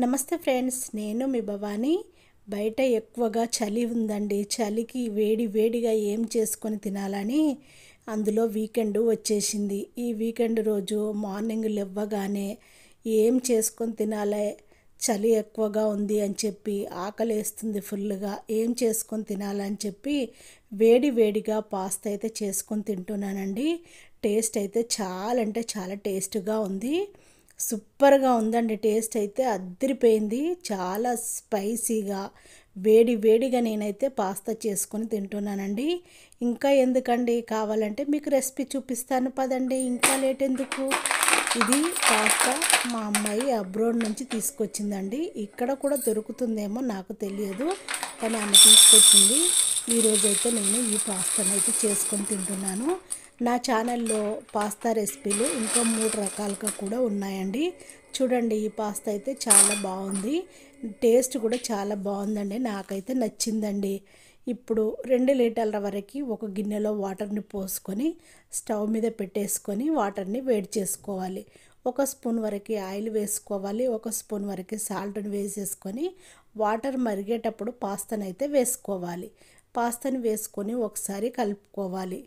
నమస్తే ఫ్రెండ్స్, నేను మీ భవాని. బయట ఎక్కువగా చలి ఉందండి. చలికి వేడి వేడిగా ఏం చేసుకొని తినాలని అందులో వీకెండ్ వచ్చేసింది. ఈ వీకెండ్ రోజు మార్నింగ్ లేవగానే ఏం చేసుకొని తినాలి, చలి ఎక్కువగా ఉంది అని చెప్పి ఆకలేస్తుంది ఫుల్గా, ఏం చేసుకొని తినాలని చెప్పి వేడి వేడిగా పాస్తా అయితే చేసుకొని తింటున్నానండి. టేస్ట్ అయితే చాలా అంటే చాలా టేస్ట్గా ఉంది. సూపర్గా ఉందండి. టేస్ట్ అయితే అద్దరిపోయింది. చాలా స్పైసీగా వేడి వేడిగా నేనైతే పాస్తా చేసుకొని తింటున్నానండి. ఇంకా ఎందుకండి, కావాలంటే మీకు రెసిపీ చూపిస్తాను పదండి, ఇంకా లేట్ ఎందుకు. ఇది పాస్తా మా అమ్మాయి అబ్రోడ్ నుంచి తీసుకొచ్చిందండి. ఇక్కడ కూడా దొరుకుతుందేమో నాకు తెలియదు, కానీ ఆమె తీసుకొచ్చింది. ఈరోజైతే నేను ఈ పాస్తాను అయితే చేసుకొని తింటున్నాను. నా ఛానల్లో పాస్తా రెసిపీలు ఇంకా 3 రకాలుగా కూడా ఉన్నాయండి. చూడండి, ఈ పాస్తా అయితే చాలా బాగుంది. టేస్ట్ కూడా చాలా బాగుందండి, నాకైతే నచ్చిందండి. ఇప్పుడు 2 లీటర్ల వరకు ఒక గిన్నెలో వాటర్ని పోసుకొని స్టవ్ మీద పెట్టేసుకొని వాటర్ని వేడి చేసుకోవాలి. 1 స్పూన్ వరకు ఆయిల్ వేసుకోవాలి. 1 స్పూన్ వరకు సాల్ట్ని వేసేసుకొని వాటర్ మరిగేటప్పుడు పాస్తాను అయితే వేసుకోవాలి. పాస్తాని వేసుకొని ఒకసారి కలుపుకోవాలి.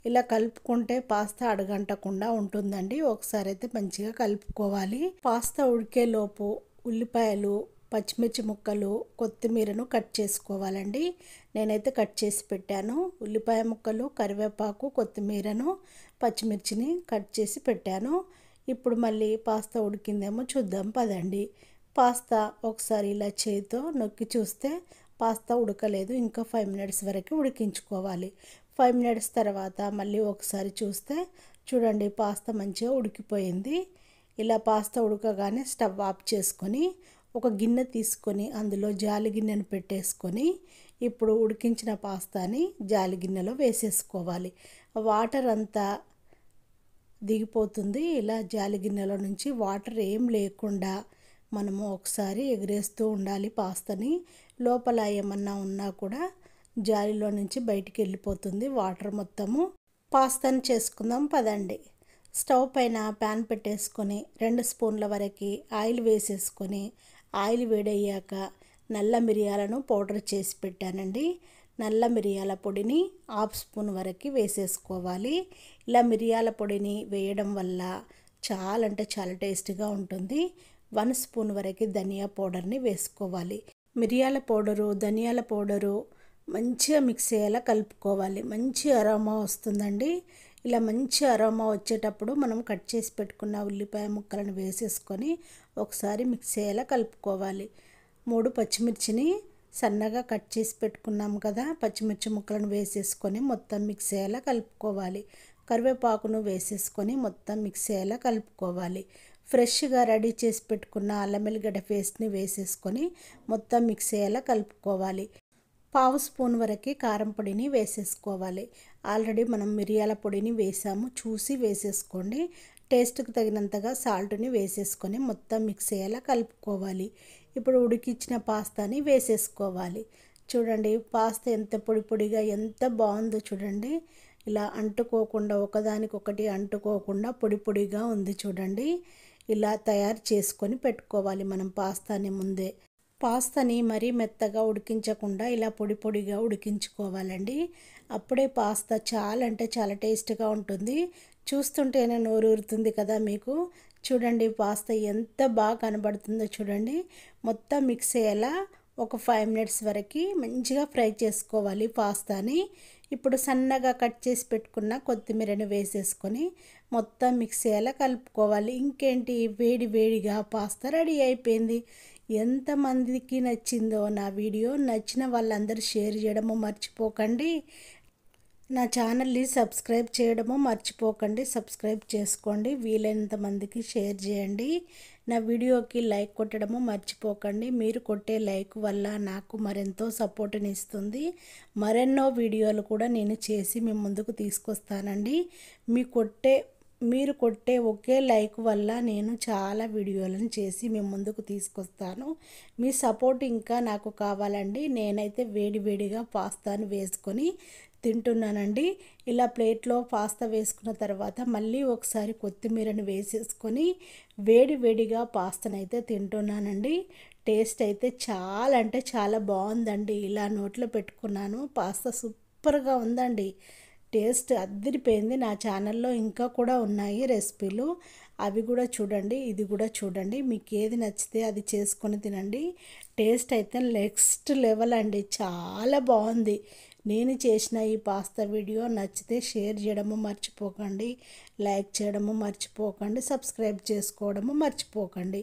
ఇలా కలుపుకుంటే పాస్తా అడగంటకుండా ఉంటుందండి. ఒకసారి అయితే మంచిగా కలుపుకోవాలి. పాస్తా ఉడికేలోపు ఉల్లిపాయలు, పచ్చిమిర్చి ముక్కలు, కొత్తిమీరను కట్ చేసుకోవాలండి. నేనైతే కట్ చేసి పెట్టాను. ఉల్లిపాయ ముక్కలు, కరివేపాకు, కొత్తిమీరను, పచ్చిమిర్చిని కట్ చేసి పెట్టాను. ఇప్పుడు మళ్ళీ పాస్తా ఉడికిందేమో చూద్దాం పదండి. పాస్తా ఒకసారి ఇలా చేతితో నొక్కి చూస్తే పాస్తా ఉడకలేదు. ఇంకా 5 మినిట్స్ వరకు ఉడికించుకోవాలి. 5 మినిట్స్ తర్వాత మళ్ళీ ఒకసారి చూస్తే చూడండి, పాస్తా మంచిగా ఉడికిపోయింది. ఇలా పాస్తా ఉడకగానే స్టవ్ ఆఫ్ చేసుకొని ఒక గిన్నె తీసుకొని అందులో జాలి గిన్నెను పెట్టేసుకొని ఇప్పుడు ఉడికించిన పాస్తాని జాలి గిన్నెలో వేసేసుకోవాలి. వాటర్ అంతా దిగిపోతుంది. ఇలా జాలి గిన్నెలో నుంచి వాటర్ ఏం లేకుండా మనము ఒకసారి ఎగరేస్తూ ఉండాలి పాస్తాని. లోపల ఏమన్నా ఉన్నా కూడా జాలిలో నుంచి బయటికి వెళ్ళిపోతుంది వాటర్ మొత్తము. పాస్తాని చేసుకుందాం పదండి. స్టవ్ పైన ప్యాన్ పెట్టేసుకొని 2 స్పూన్ల వరకు ఆయిల్ వేసేసుకొని ఆయిల్ వేడయ్యాక నల్ల మిరియాలను పౌడర్ చేసి పెట్టానండి. నల్ల మిరియాల పొడిని 1/2 స్పూన్ వరకు వేసేసుకోవాలి. ఇలా మిరియాల పొడిని వేయడం వల్ల చాలా అంటే చాలా టేస్టీగా ఉంటుంది. 1 స్పూన్ వరకు ధనియా పౌడర్ని వేసుకోవాలి. మిరియాల పౌడరు, ధనియాల పౌడరు మంచిగా మిక్స్ అయ్యేలా కలుపుకోవాలి. మంచి అరోమా వస్తుందండి. ఇలా మంచి అరోమా వచ్చేటప్పుడు మనం కట్ చేసి పెట్టుకున్న ఉల్లిపాయ ముక్కలను వేసేసుకొని ఒకసారి మిక్స్ అయ్యేలా కలుపుకోవాలి. 3 పచ్చిమిర్చిని సన్నగా కట్ చేసి పెట్టుకున్నాం కదా, పచ్చిమిర్చి ముక్కలను వేసేసుకొని మొత్తం మిక్స్ అయ్యేలా కలుపుకోవాలి. కరివేపాకును వేసేసుకొని మొత్తం మిక్స్ అయ్యేలా కలుపుకోవాలి. ఫ్రెష్గా రెడీ చేసి పెట్టుకున్న అల్లం వెల్లిగడ్డ పేస్ట్ని వేసేసుకొని మొత్తం మిక్స్ అయ్యేలా కలుపుకోవాలి. 1/2 స్పూన్ వరకు కారం పొడిని వేసేసుకోవాలి. ఆల్రెడీ మనం మిరియాల పొడిని వేసాము, చూసి వేసేసుకోండి. టేస్ట్కి తగినంతగా సాల్ట్ని వేసేసుకొని మొత్తం మిక్స్ అయ్యేలా కలుపుకోవాలి. ఇప్పుడు ఉడికించిన పాస్తాని వేసేసుకోవాలి. చూడండి, పాస్తా ఎంత పొడి పొడిగా ఎంత బాగుందో చూడండి. ఇలా అంటుకోకుండా, ఒకదానికొకటి అంటుకోకుండా పొడి పొడిగా ఉంది చూడండి. ఇలా తయారు చేసుకొని పెట్టుకోవాలి మనం పాస్తాని ముందే. పాస్తాని మరీ మెత్తగా ఉడికించకుండా ఇలా పొడి పొడిగా ఉడికించుకోవాలండి. అప్పుడే పాస్తా చాలా అంటే చాలా టేస్ట్గా ఉంటుంది. చూస్తుంటేనే నోరూరుతుంది కదా మీకు. చూడండి, పాస్తా ఎంత బాగా కనబడుతుందో చూడండి. మొత్తం మిక్స్ అయ్యేలా ఒక 5 మినిట్స్ వరకు మంచిగా ఫ్రై చేసుకోవాలి పాస్తాని. ఇప్పుడు సన్నగా కట్ చేసి పెట్టుకున్న కొత్తిమీరని వేసేసుకొని మొత్తం మిక్స్ అయ్యేలా కలుపుకోవాలి. ఇంకేంటి, వేడి వేడిగా పాస్తా రెడీ అయిపోయింది. ఎంతమందికి నచ్చిందో నా వీడియో, నచ్చిన వాళ్ళందరూ షేర్ చేయడము మర్చిపోకండి. నా ఛానల్ని సబ్స్క్రైబ్ చేయడము మర్చిపోకండి. సబ్స్క్రైబ్ చేసుకోండి, వీలైనంత మందికి షేర్ చేయండి. నా వీడియోకి లైక్ కొట్టడము మర్చిపోకండి. మీరు కొట్టే లైక్ వల్ల నాకు మరెంతో సపోర్ట్ని ఇస్తుంది. మరెన్నో వీడియోలు కూడా నేను చేసి మీ ముందుకు తీసుకొస్తానండి. మీరు కొట్టే ఒకే లైక్ వల్ల నేను చాలా వీడియోలను చేసి మీ ముందుకు తీసుకొస్తాను. మీ సపోర్ట్ ఇంకా నాకు కావాలండి. నేనైతే వేడి వేడిగా పాస్తాను వేసుకొని తింటున్నానండి. ఇలా ప్లేట్లో పాస్తా వేసుకున్న తర్వాత మళ్ళీ ఒకసారి కొత్తిమీరని వేసేసుకొని వేడి వేడిగా పాస్తానైతే తింటున్నానండి. టేస్ట్ అయితే చాలా అంటే చాలా బాగుందండి. ఇలా నోట్లో పెట్టుకున్నాను, పాస్తా సూపర్గా ఉందండి. టేస్ట్ అదిరిపోయింది. నా ఛానల్లో ఇంకా కూడా ఉన్నాయి రెసిపీలు, అవి కూడా చూడండి, ఇది కూడా చూడండి. మీకు ఏది నచ్చితే అది చేసుకొని తినండి. టేస్ట్ అయితే నెక్స్ట్ లెవెల్ అండి, చాలా బాగుంది. నేను చేసిన ఈ పాస్తా వీడియో నచ్చితే షేర్ చేయడము మర్చిపోకండి, లైక్ చేయడము మర్చిపోకండి, సబ్స్క్రైబ్ చేసుకోవడము మర్చిపోకండి.